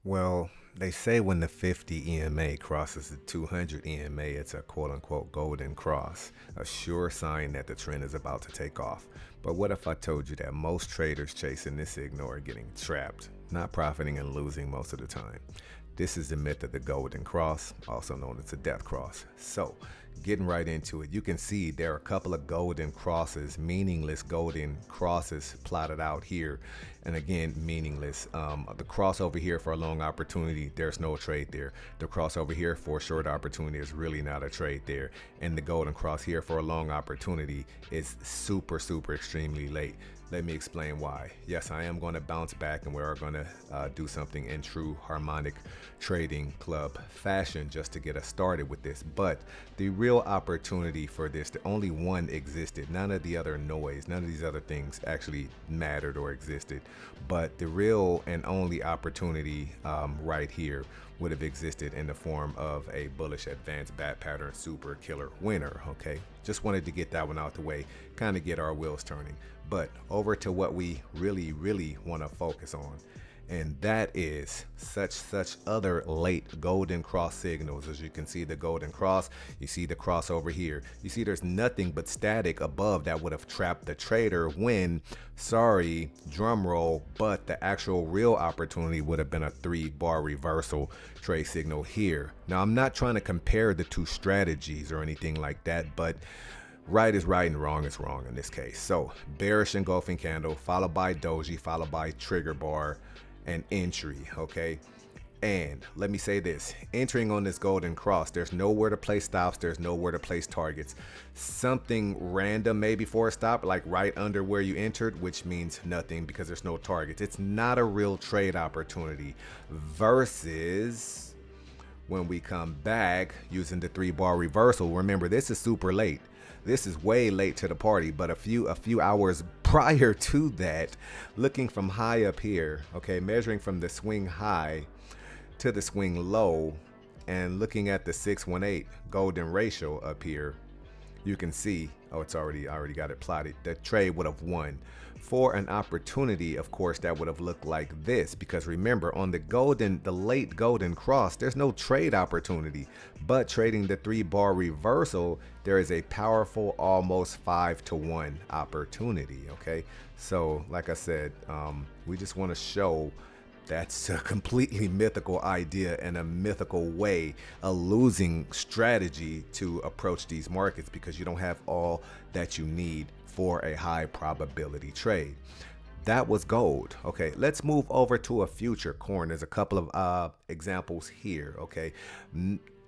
Well, they say when the 50 EMA crosses the 200 EMA, it's a quote unquote golden cross, a sure sign that the trend is about to take off. But what if I told you that most traders chasing this signal are getting trapped, not profiting and losing most of the time? This is the myth of the golden cross, also known as the death cross. So, getting right into it, you can see there are a couple of golden crosses, meaningless golden crosses plotted out here. And again, meaningless. The cross over here for a long opportunity, there's no trade there. The cross over here for a short opportunity is really not a trade there. And the golden cross here for a long opportunity is super, super extremely late. Let me explain why. Yes, I am going to bounce back and we are going to do something in true Harmonic Trading Club fashion just to get us started with this. But the real opportunity for this, the only one existed. None of the other noise, none of these other things actually mattered or existed. But the real and only opportunity right here would have existed in the form of a bullish advanced bat pattern super killer winner. Okay, just wanted to get that one out the way, kind of get our wheels turning. But over to what we really want to focus on, and that is such other late golden cross signals. As you can see the golden cross, you see the cross over here, you see there's nothing but static above that would have trapped the trader when, sorry, drum roll, but the actual real opportunity would have been a 3-bar reversal trade signal here. Now I'm not trying to compare the two strategies or anything like that, but right is right and wrong is wrong in this case. So bearish engulfing candle followed by doji followed by trigger bar and entry. Okay, and let me say this, entering on this golden cross, there's nowhere to place stops, there's nowhere to place targets. Something random maybe for a stop, like right under where you entered, which means nothing because there's no targets. It's not a real trade opportunity. Versus when we come back using the 3-bar reversal, remember this is super late. This is way late to the party, but a few hours prior to that, looking from high up here, okay, measuring from the swing high to the swing low and looking at the 618 golden ratio up here, you can see, oh, I already got it plotted. The trade would have won. For an opportunity, of course, that would have looked like this, because remember on the late golden cross, there's no trade opportunity, but trading the 3-bar reversal, there is a powerful almost 5-to-1 opportunity. Okay, so like I said, we just want to show that's a completely mythical idea and a mythical way, a losing strategy to approach these markets, because you don't have all that you need for a high probability trade. That was gold. Okay, let's move over to a future corn. There's a couple of examples here. Okay,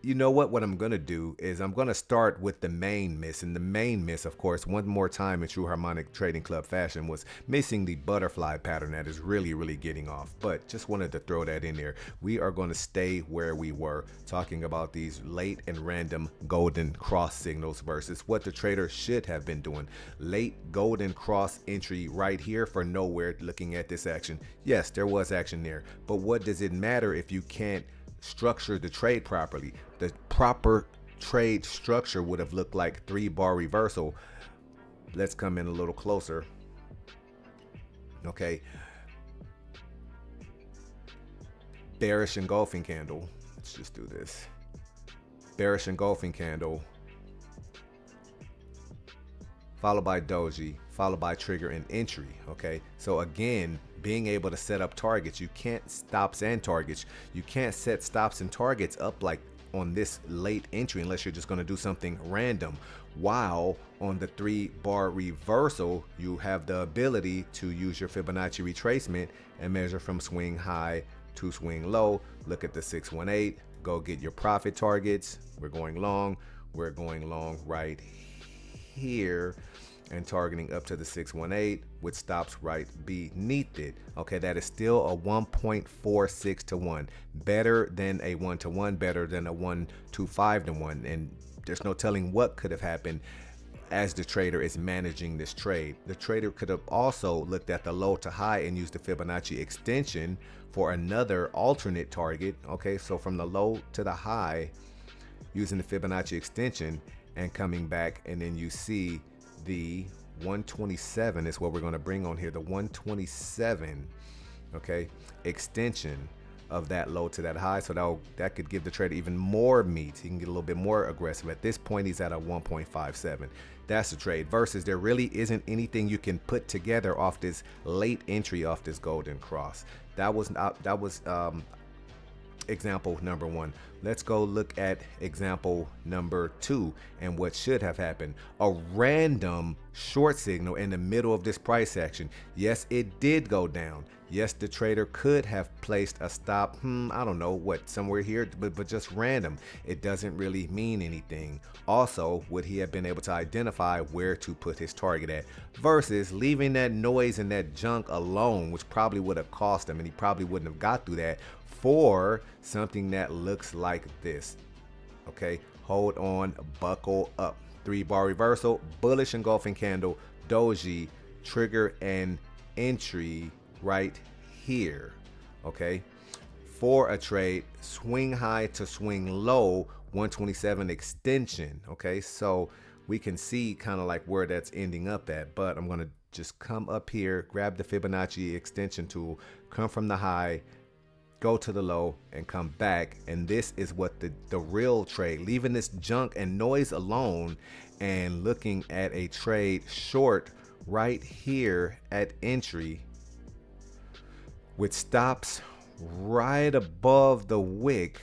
you know what I'm gonna do is I'm gonna start with the main miss, and the main miss, of course, one more time in true Harmonic Trading Club fashion, was missing the butterfly pattern that is really getting off. But just wanted to throw that in there. We are going to stay where we were, talking about these late and random golden cross signals versus what the trader should have been doing. Late golden cross entry right here for nowhere. Looking at this action, yes, there was action there, but what does it matter if you can't structure the trade properly? The proper trade structure would have looked like 3-bar reversal. Let's come in a little closer. Okay, bearish engulfing candle. Let's just do this. Bearish engulfing candle followed by doji followed by trigger and entry. Okay, so again, being able to set up targets, you can't stops and targets, you can't set stops and targets up like on this late entry unless you're just going to do something random. While on the 3-bar reversal, you have the ability to use your Fibonacci retracement and measure from swing high to swing low. Look at the 618, go get your profit targets. We're going long right here and targeting up to the 618 with stops right beneath it. Okay, that is still a 1.46 to 1, better than a 1 to 1, better than a 1.25 to 1, and there's no telling what could have happened as the trader is managing this trade. The trader could have also looked at the low to high and used the Fibonacci extension for another alternate target. Okay, so from the low to the high using the Fibonacci extension and coming back, and then you see the 127 is what we're going to bring on here, the 127, okay, extension of that low to that high. So that could give the trader even more meat. He can get a little bit more aggressive. At this point, he's at a 1.57. That's the trade. Versus there really isn't anything you can put together off this late entry off this golden cross. That was example number one. Let's go look at example number two and what should have happened. A random short signal in the middle of this price action. Yes, it did go down. Yes, the trader could have placed a stop, I don't know what, somewhere here, but just random. It doesn't really mean anything. Also, would he have been able to identify where to put his target at versus leaving that noise and that junk alone, which probably would have cost him and he probably wouldn't have got through that, for something that looks like this. Okay, hold on, buckle up. 3-bar reversal, bullish engulfing candle, doji, trigger and entry right here. Okay, for a trade, swing high to swing low, 127 extension. Okay, so we can see kind of like where that's ending up at, but I'm going to just come up here, grab the Fibonacci extension tool, come from the high, go to the low and come back, and this is what the real trade, leaving this junk and noise alone and looking at a trade short right here at entry with stops right above the wick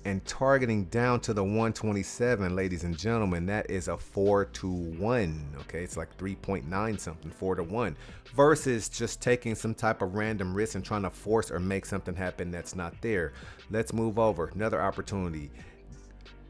and targeting down to the 127. Ladies and gentlemen, that is a 4-to-1. Okay, it's like 3.9 something, 4-to-1, versus just taking some type of random risk and trying to force or make something happen that's not there. Let's move over. Another opportunity,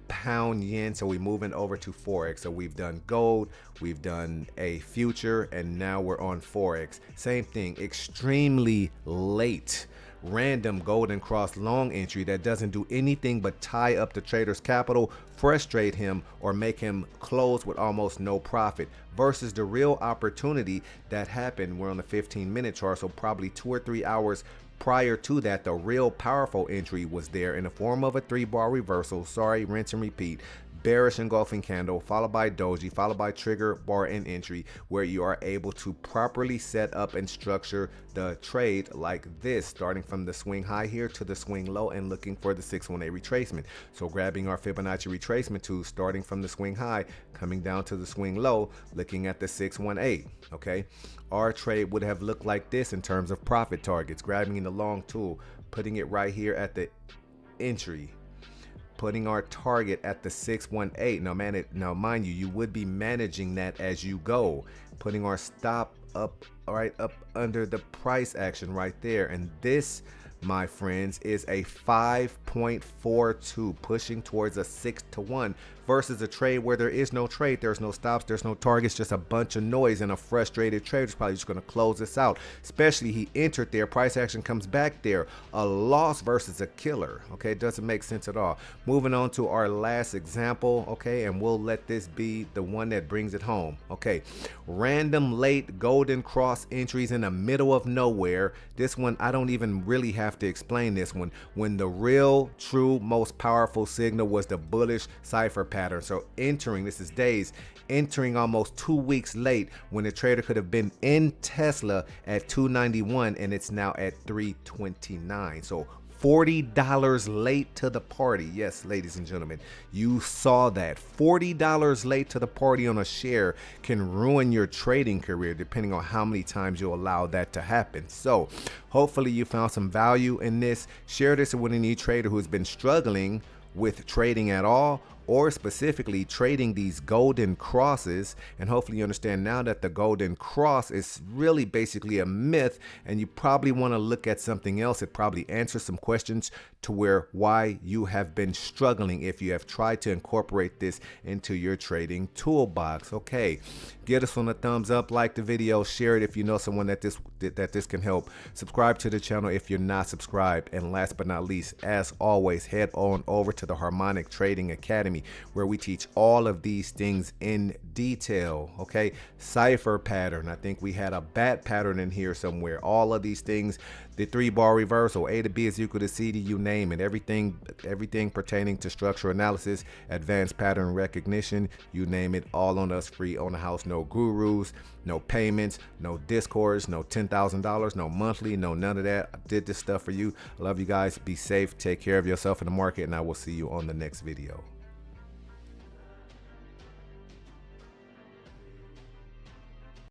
pound yen. So we're moving over to forex. So we've done gold, we've done a future, and now we're on forex. Same thing, extremely late random golden cross long entry that doesn't do anything but tie up the trader's capital, frustrate him, or make him close with almost no profit, versus the real opportunity that happened. We're on the 15-minute chart, so probably 2 or 3 hours prior to that, the real powerful entry was there in the form of a 3-bar reversal. Sorry, rinse and repeat. Bearish engulfing candle, followed by doji, followed by trigger, bar, and entry, where you are able to properly set up and structure the trade like this, starting from the swing high here to the swing low and looking for the 618 retracement. So grabbing our Fibonacci retracement tool, starting from the swing high, coming down to the swing low, looking at the 618. Okay, our trade would have looked like this in terms of profit targets, grabbing the long tool, putting it right here at the entry, putting our target at the 618. Now mind you, you would be managing that as you go, putting our stop up right up under the price action right there. And this, my friends, is a 5.42, pushing towards a 6-to-1, versus a trade where there is no trade, there's no stops, there's no targets, just a bunch of noise, and a frustrated trader is probably just going to close this out. Especially he entered there, price action comes back there, a loss versus a killer. Okay, it doesn't make sense at all. Moving on to our last example, okay, and we'll let this be the one that brings it home. Okay, random late golden cross entries in the middle of nowhere. This one, I don't even really have to explain this one, when the real, true, most powerful signal was the bullish cipher pattern. So entering, this is days, entering almost 2 weeks late, when the trader could have been in Tesla at 291 and it's now at 329. So $40 late to the party. Yes, ladies and gentlemen, you saw that. $40 late to the party on a share can ruin your trading career, depending on how many times you allow that to happen. So hopefully you found some value in this. Share this with any trader who's been struggling with trading at all, or specifically trading these golden crosses. And hopefully you understand now that the golden cross is really basically a myth, and you probably want to look at something else. It probably answers some questions to why you have been struggling if you have tried to incorporate this into your trading toolbox. Okay, give us a thumbs up, like the video, share it if you know someone that this can help. Subscribe to the channel if you're not subscribed, and last but not least, as always, head on over to the Harmonic Trading Academy, where we teach all of these things in detail. Okay, cipher pattern, I think we had a bat pattern in here somewhere. All of these things, the 3-bar reversal, A to B is equal to C to you name it, everything pertaining to structural analysis, advanced pattern recognition, you name it, all on us, free on the house. No gurus, no payments, no discords, no $10 $10,000, no monthly, no none of that. I did this stuff for you. I love you guys. Be safe. Take care of yourself in the market, and I will see you on the next video.